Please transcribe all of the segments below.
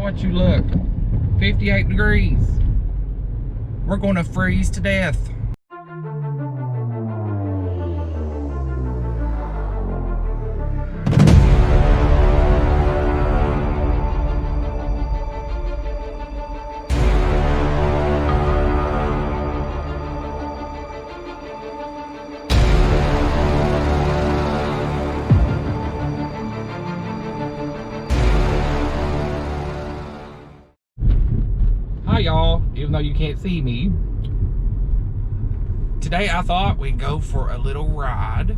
what you look. 58 degrees. We're gonna freeze to death. Hi y'all, even though you can't see me. Today I thought we'd go for a little ride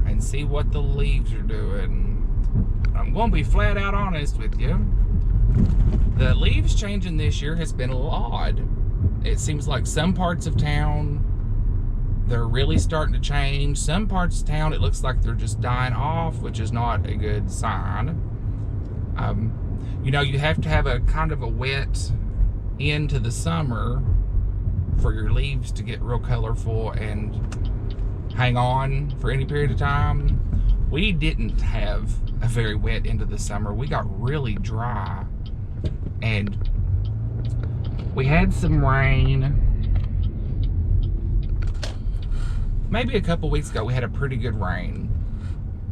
and see what the leaves are doing. I'm gonna be flat out honest with you. The leaves changing this year has been a little odd. It seems like some parts of town, they're really starting to change. Some parts of town, it looks like they're just dying off, which is not a good sign. You know, you have to have a kind of a wet into the summer for your leaves to get real colorful and hang on for any period of time. We didn't have a very wet into the summer. We got really dry, and we had some rain. Maybe a couple weeks ago we had a pretty good rain,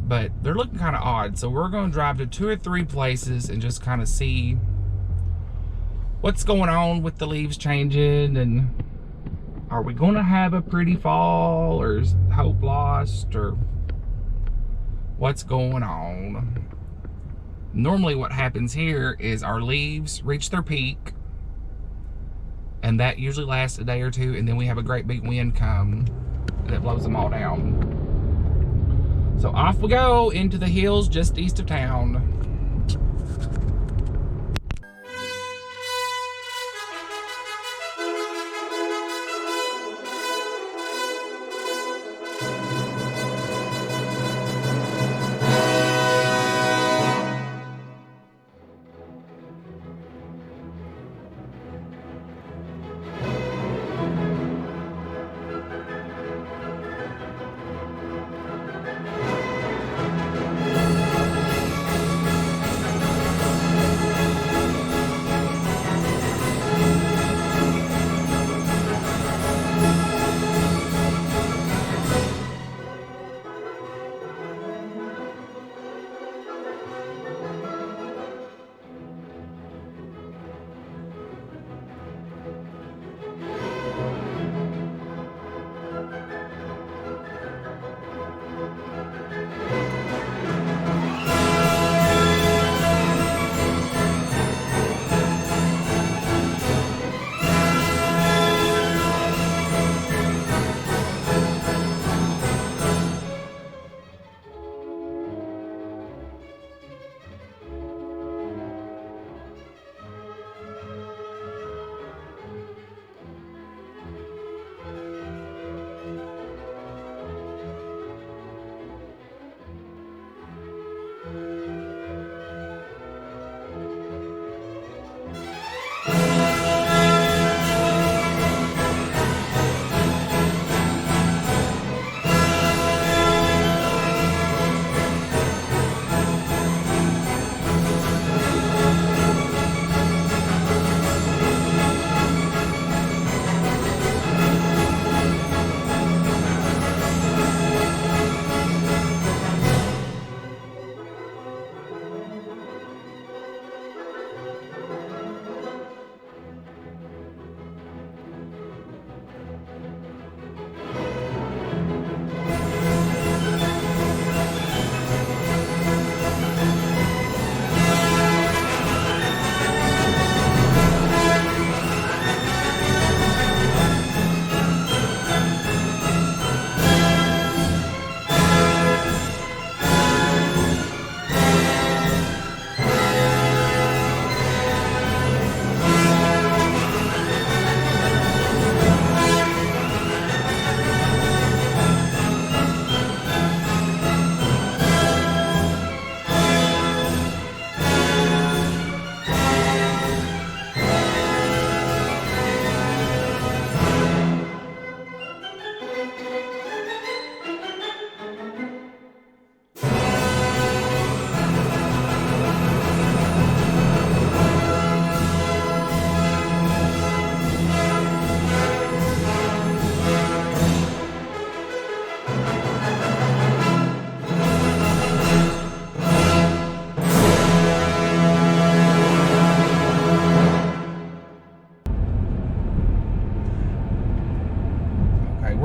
but they're looking kind of odd. So we're going to drive to 2 or 3 places and just kind of see what's going on with the leaves changing, and are we going to have a pretty fall, or is hope lost, or what's going on? Normally what happens here is our leaves reach their peak, and that usually lasts a day or two, and then we have a great big wind come that blows them all down. So off we go into the hills just east of town.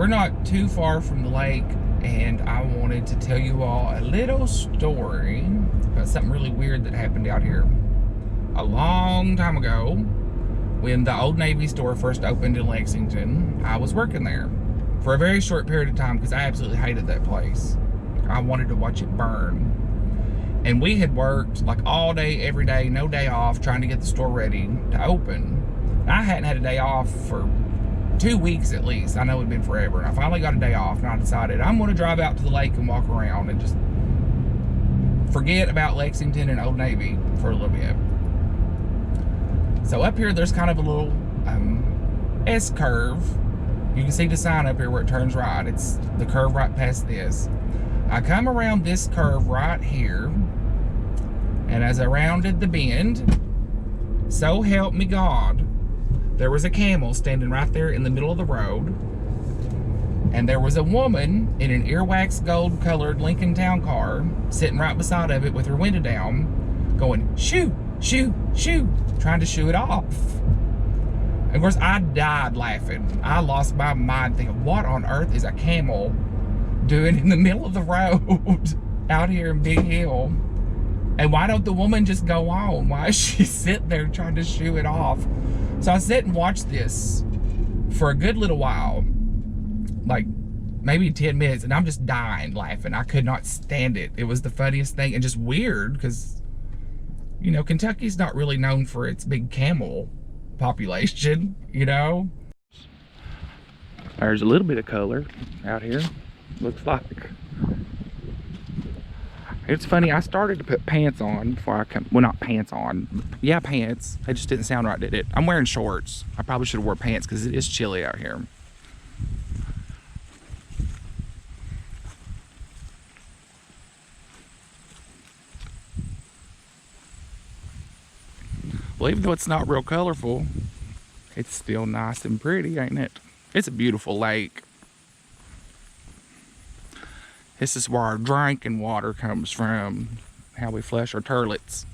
we're not too far from the lake, and I wanted to tell you all a little story about something really weird that happened out here a long time ago. When the Old Navy store first opened in Lexington, I was working there for a very short period of time because I absolutely hated that place. I wanted to watch it burn. And we had worked like all day, every day, no day off, trying to get the store ready to open. And I hadn't had a day off for 2 weeks at least. I know it'd been forever. And I finally got a day off, and I decided I'm going to drive out to the lake and walk around and just forget about Lexington and Old Navy for a little bit. So up here, there's kind of a little S-curve. You can see the sign up here where it turns right. It's the curve right past this. I come around this curve right here, and as I rounded the bend, so help me God, there was a camel standing right there in the middle of the road, and there was a woman in an earwax gold colored Lincoln Town car sitting right beside of it with her window down, going shoo, shoo, shoo, trying to shoo it off. And of course, I died laughing. I lost my mind thinking, what on earth is a camel doing in the middle of the road out here in Big Hill? And why don't the woman just go on? Why is she sitting there trying to shoo it off? So I sat and watched this for a good little while, like maybe 10 minutes, and I'm just dying laughing. I could not stand it. It was the funniest thing, and just weird because, you know, Kentucky's not really known for its big camel population, you know? There's a little bit of color out here, looks like. It's funny, I started to put pants on before I come, well, not pants on, yeah, pants. It just didn't sound right, did it? I'm wearing shorts. I probably should have wore pants because it is chilly out here. Well, even though it's not real colorful, it's still nice and pretty, ain't it? It's a beautiful lake. This is where our drinking water comes from, how we flush our toilets.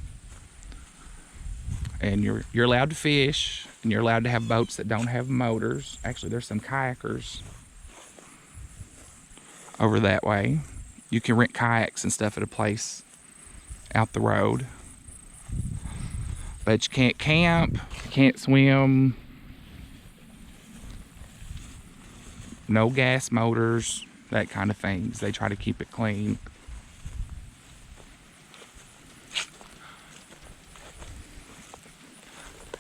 And you're allowed to fish, and you're allowed to have boats that don't have motors. Actually, there's some kayakers over that way. You can rent kayaks and stuff at a place out the road. But you can't camp, you can't swim, no gas motors, that kind of things. They try to keep it clean.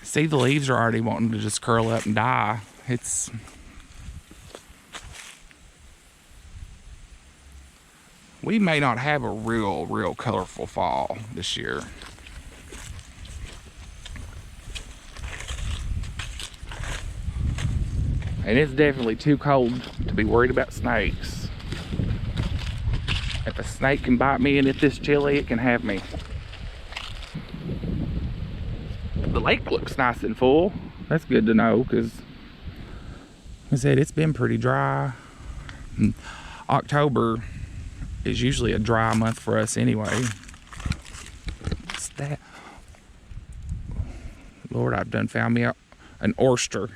See, the leaves are already wanting to just curl up and die. We may not have a real colorful fall this year. And it's definitely too cold to be worried about snakes. If a snake can bite me and it's this chilly, it can have me. The lake looks nice and full. That's good to know, because I said it's been pretty dry. October is usually a dry month for us anyway. What's that? Lord, I've done found me an oyster.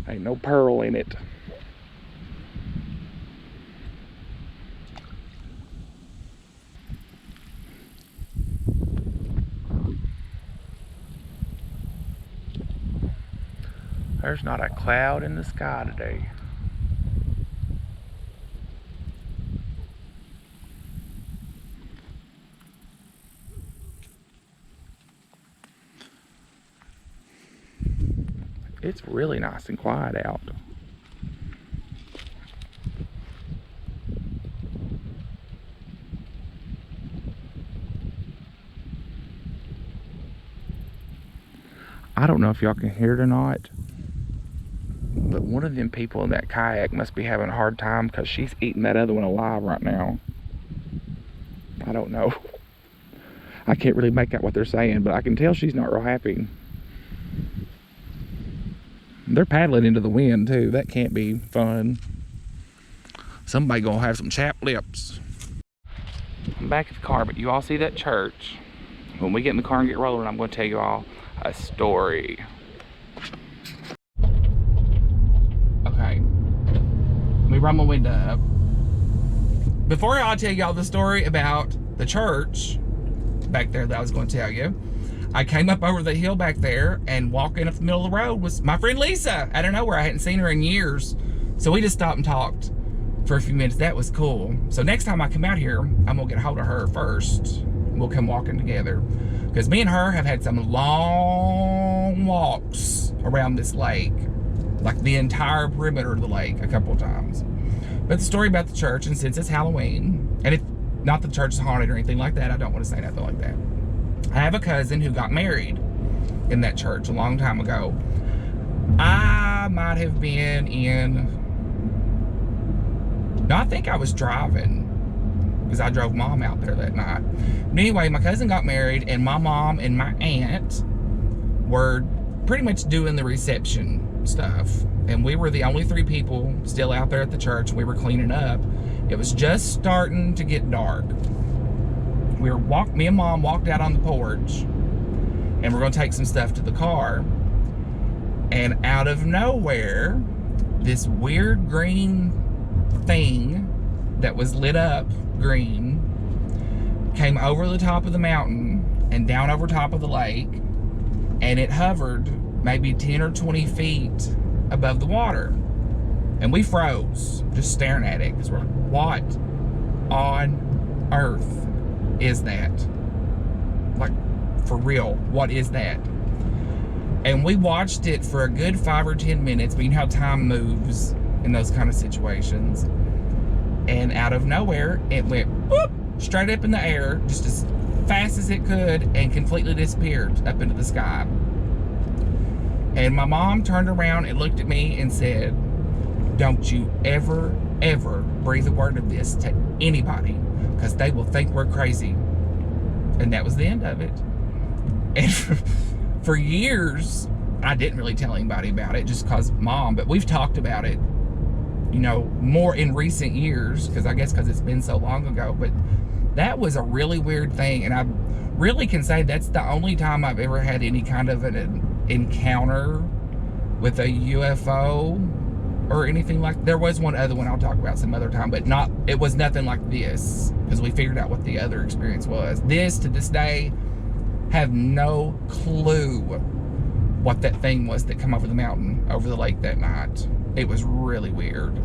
Ain't no pearl in it. There's not a cloud in the sky today. It's really nice and quiet out. I don't know if y'all can hear it or not, but one of them people in that kayak must be having a hard time because she's eating that other one alive right now. I don't know. I can't really make out what they're saying, but I can tell she's not real happy. They're paddling into the wind too. That can't be fun. Somebody gonna have some chapped lips. I'm back at the car, but you all see that church? When we get in the car and get rolling, I'm gonna tell you all a story. Okay. Let me run my window up. Before I tell y'all the story about the church back there that I was going to tell you, I came up over the hill back there, and walking up the middle of the road was my friend Lisa. Out of nowhere, I hadn't seen her in years. So we just stopped and talked for a few minutes. That was cool. So next time I come out here, I'm gonna get a hold of her first. We'll come walking together. Because me and her have had some long walks around this lake. Like the entire perimeter of the lake a couple of times. But the story about the church, and since it's Halloween, and if not the church is haunted or anything like that, I don't want to say nothing like that. I have a cousin who got married in that church a long time ago. I might have been in, no, I think I was driving, because I drove Mom out there that night. But anyway, my cousin got married, and my mom and my aunt were pretty much doing the reception stuff. And we were the only 3 people still out there at the church. We were cleaning up. It was just starting to get dark. Me and Mom walked out on the porch, and we're gonna take some stuff to the car. And out of nowhere, this weird green thing that was lit up green came over the top of the mountain and down over top of the lake, and it hovered maybe 10 or 20 feet above the water. And we froze, just staring at it, because we're like, what on earth is that? Like, for real, what is that? And we watched it for a good 5 or 10 minutes, but you know how time moves in those kind of situations. And out of nowhere, it went whoop, straight up in the air, just as fast as it could, and completely disappeared up into the sky. And my mom turned around and looked at me and said, don't you ever, ever breathe a word of this to anybody, because they will think we're crazy. And that was the end of it. And for years, I didn't really tell anybody about it, just because Mom, but we've talked about it, you know, more in recent years, because I guess because it's been so long ago. But that was a really weird thing, and I really can say that's the only time I've ever had any kind of an encounter with a UFO or anything like. There was one other one I'll talk about some other time, but it was nothing like this, because we figured out what the other experience was. This, to this day, have no clue what that thing was that come over the mountain, over the lake that night. It was really weird.